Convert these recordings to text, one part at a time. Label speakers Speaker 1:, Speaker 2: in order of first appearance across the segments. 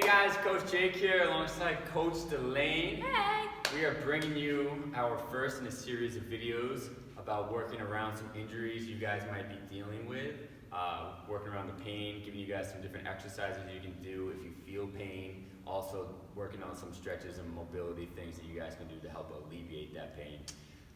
Speaker 1: guys, Coach Jake here alongside Coach Delane.
Speaker 2: Hey!
Speaker 1: We are bringing you our first in a series of videos about working around some injuries you guys might be dealing with, working around the pain, giving you guys some different exercises you can do if you feel pain, also working on some stretches and mobility things that you guys can do to help alleviate that pain.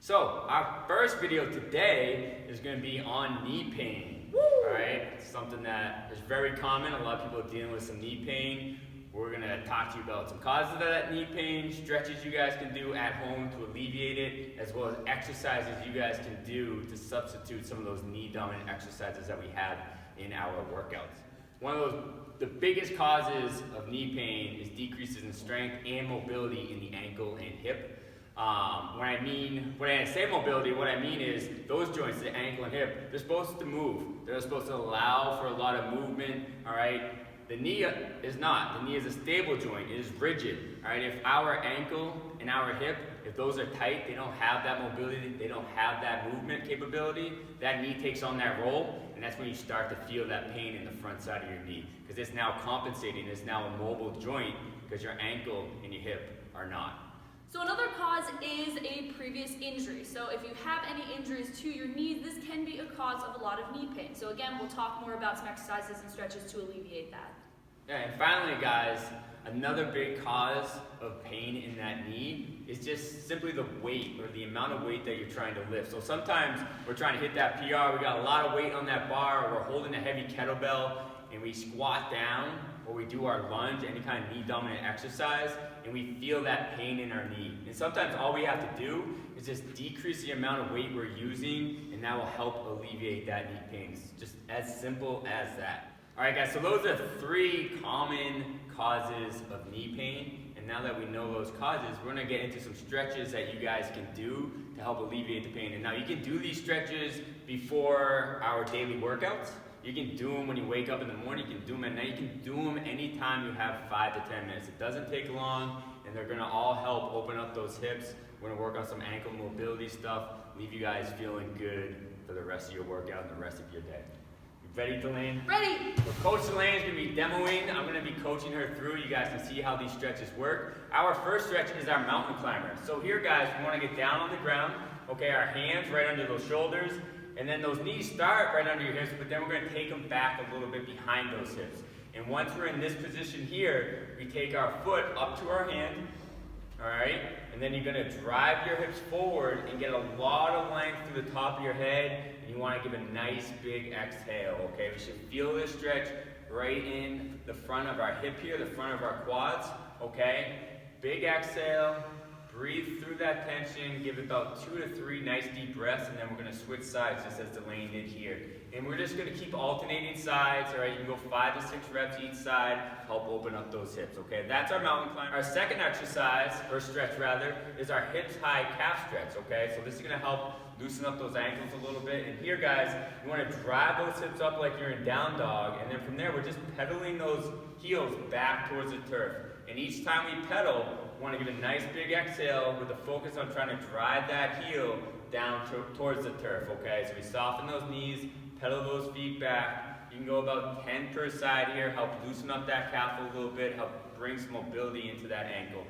Speaker 1: So, our first video today is going to be on knee pain. Alright, it's something that is very common. A lot of people are dealing with some knee pain. We're going to talk to you about some causes of that knee pain, stretches you guys can do at home to alleviate it, as well as exercises you guys can do to substitute some of those knee dominant exercises that we have in our workouts. One of the biggest causes of knee pain is decreases in strength and mobility in the ankle and hip. When I say mobility, what I mean is those joints, the ankle and hip, they're supposed to move. They're supposed to allow for a lot of movement, all right? The knee is not. The knee is a stable joint. It is rigid, all right? If our ankle and our hip, if those are tight, they don't have that mobility, they don't have that movement capability, that knee takes on that role, and that's when you start to feel that pain in the front side of your knee, because it's now compensating, it's now a mobile joint, because your ankle and your hip are not.
Speaker 2: So another cause is a previous injury. So if you have any injuries to your knees, this can be a cause of a lot of knee pain. So again, we'll talk more about some exercises and stretches to alleviate that.
Speaker 1: Yeah, and finally guys, another big cause of pain in that knee is just simply the weight or the amount of weight that you're trying to lift. So sometimes we're trying to hit that PR, we got a lot of weight on that bar, or we're holding a heavy kettlebell, and we squat down, or we do our lunge, any kind of knee dominant exercise, and we feel that pain in our knee. And sometimes all we have to do is just decrease the amount of weight we're using, and that will help alleviate that knee pain. It's just as simple as that. All right guys, so those are 3 common causes of knee pain. And now that we know those causes, we're gonna get into some stretches that you guys can do to help alleviate the pain. And now you can do these stretches before our daily workouts. You can do them when you wake up in the morning, you can do them at night, you can do them anytime you have 5 to 10 minutes. It doesn't take long, and they're gonna all help open up those hips. We're gonna work on some ankle mobility stuff, leave you guys feeling good for the rest of your workout and the rest of your day. You ready, Delane?
Speaker 2: Ready!
Speaker 1: So Coach Delane is gonna be demoing, I'm gonna be coaching her through. You guys can see how these stretches work. Our first stretch is our mountain climber. So here guys, we wanna get down on the ground, okay, our hands right under those shoulders, and then those knees start right under your hips, but then we're going to take them back a little bit behind those hips. And once we're in this position here, we take our foot up to our hand, all right? And then you're going to drive your hips forward and get a lot of length through the top of your head, and you want to give a nice big exhale, okay? We should feel this stretch right in the front of our hip here, the front of our quads, okay? Big exhale. Breathe through that tension, give it about 2 to 3 nice deep breaths, and then we're going to switch sides just as Delane did here. And we're just going to keep alternating sides, all right? You can go 5 to 6 reps each side, help open up those hips, okay? That's our mountain climb. Our second exercise, or stretch rather, is our hips high calf stretch, okay? So this is going to help loosen up those ankles a little bit. And here, guys, you want to drive those hips up like you're in down dog, and then from there, we're just pedaling those heels back towards the turf. And each time we pedal, we want to give a nice big exhale with a focus on trying to drive that heel down towards the turf, okay? So we soften those knees, pedal those feet back. You can go about 10 per side here, help loosen up that calf a little bit, help bring some mobility into that ankle.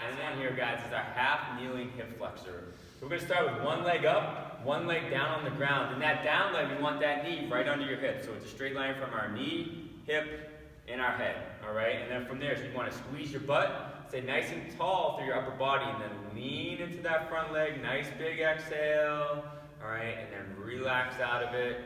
Speaker 1: And then here, guys, is our half kneeling hip flexor. So we're going to start with one leg up, one leg down on the ground. And that down leg, we want that knee right under your hip. So it's a straight line from our knee, hip, and our head, all right? And then from there, so you want to squeeze your butt, stay nice and tall through your upper body, and then lean into that front leg, nice big exhale, all right? And then relax out of it,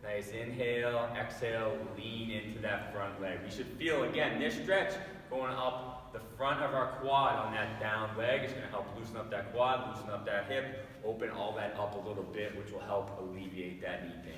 Speaker 1: nice inhale, exhale, lean into that front leg. We should feel, again, this stretch going up the front of our quad on that down leg. It's gonna help loosen up that quad, loosen up that hip, open all that up a little bit, which will help alleviate that knee pain.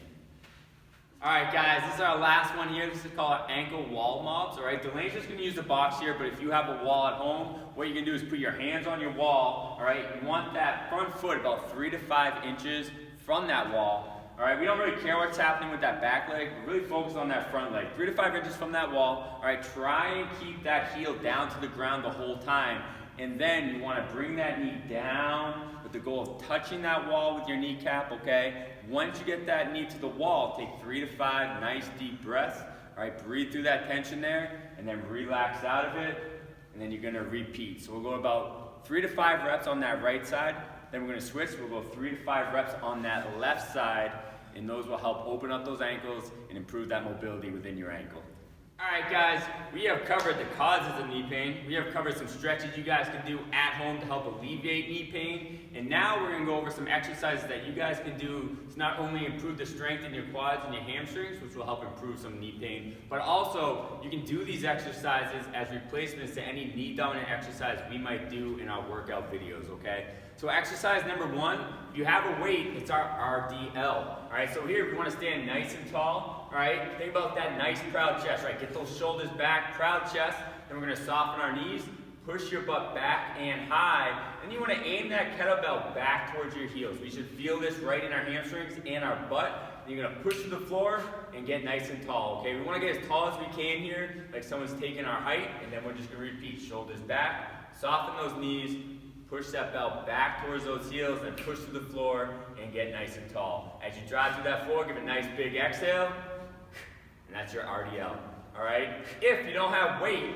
Speaker 1: All right, guys, this is our last one here. This is called ankle wall mops, all right? Delane's just gonna use the box here, but if you have a wall at home, what you can do is put your hands on your wall, all right? You want that front foot about 3 to 5 inches from that wall, all right? We don't really care what's happening with that back leg. We're really focused on that front leg. 3 to 5 inches from that wall, all right? Try and keep that heel down to the ground the whole time. And then you wanna bring that knee down with the goal of touching that wall with your kneecap, okay? Once you get that knee to the wall, take 3 to 5 nice deep breaths. All right, breathe through that tension there. and then relax out of it, and then you're gonna repeat. So we'll go about 3 to 5 reps on that right side, then we're gonna switch, we'll go 3 to 5 reps on that left side, and those will help open up those ankles and improve that mobility within your ankle. All right, guys, we have covered the causes of knee pain. We have covered some stretches you guys can do at home to help alleviate knee pain. And now we're gonna go over some exercises that you guys can do to not only improve the strength in your quads and your hamstrings, which will help improve some knee pain, but also you can do these exercises as replacements to any knee dominant exercise we might do in our workout videos, okay? So exercise number 1, if you have a weight, it's our RDL. All right, so here we want to stand nice and tall. All right, think about that nice proud chest, right? Get those shoulders back, proud chest. Then we're going to soften our knees, push your butt back and high. Then you want to aim that kettlebell back towards your heels. We should feel this right in our hamstrings and our butt. Then you're going to push to the floor and get nice and tall, okay? We want to get as tall as we can here, like someone's taking our height, and then we're just going to repeat. Shoulders back, soften those knees, push that belt back towards those heels, then push to the floor and get nice and tall. As you drive through that floor, give a nice big exhale, and that's your RDL, all right? If you don't have weight,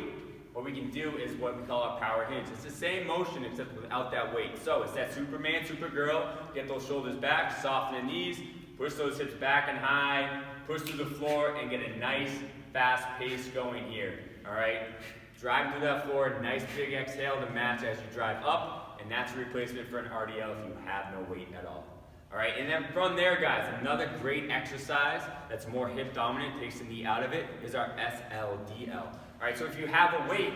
Speaker 1: what we can do is what we call a power hinge. It's the same motion except without that weight. So it's that Superman, Supergirl, get those shoulders back, soften the knees, push those hips back and high, push to the floor, and get a nice, fast pace going here, all right? Drive through that floor, nice big exhale to match as you drive up, and that's a replacement for an RDL if you have no weight at all. All right, and then from there, guys, another great exercise that's more hip dominant, takes the knee out of it, is our SLDL. All right, so if you have a weight,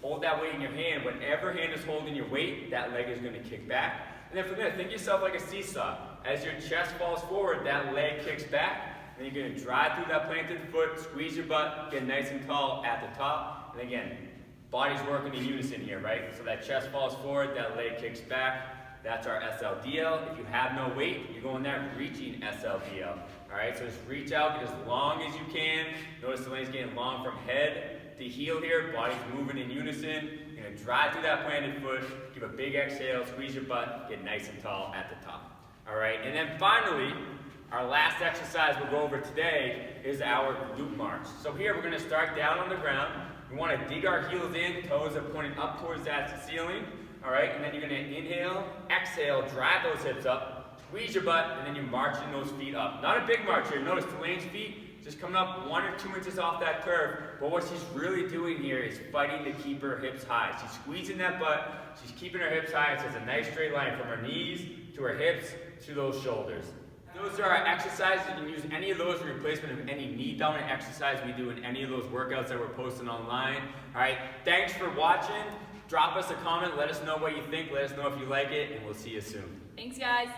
Speaker 1: hold that weight in your hand. Whatever hand is holding your weight, that leg is gonna kick back. And then from there, think of yourself like a seesaw. As your chest falls forward, that leg kicks back. Then you're gonna drive through that planted foot, squeeze your butt, get nice and tall at the top. And again, body's working in unison here, right? So that chest falls forward, that leg kicks back. That's our SLDL. If you have no weight, you're going there reaching SLDL. All right, so just reach out, get as long as you can. Notice the leg's getting long from head to heel here. Body's moving in unison. You're gonna drive through that planted foot, give a big exhale, squeeze your butt, get nice and tall at the top. All right, and then finally, our last exercise we'll go over today is our glute march. So here we're gonna start down on the ground. We want to dig our heels in, toes are pointing up towards that ceiling, all right? And then you're going to inhale, exhale, drive those hips up, squeeze your butt, and then you're marching those feet up. Not a big march here. Notice Delane's feet just coming up 1 or 2 inches off that curve, but what she's really doing here is fighting to keep her hips high. She's squeezing that butt, she's keeping her hips high. It's just a nice straight line from her knees to her hips to those shoulders. Those are our exercises. You can use any of those in replacement of any knee dominant exercise we do in any of those workouts that we're posting online. All right, thanks for watching. Drop us a comment, let us know what you think, let us know if you like it, and we'll see you soon.
Speaker 2: Thanks, guys.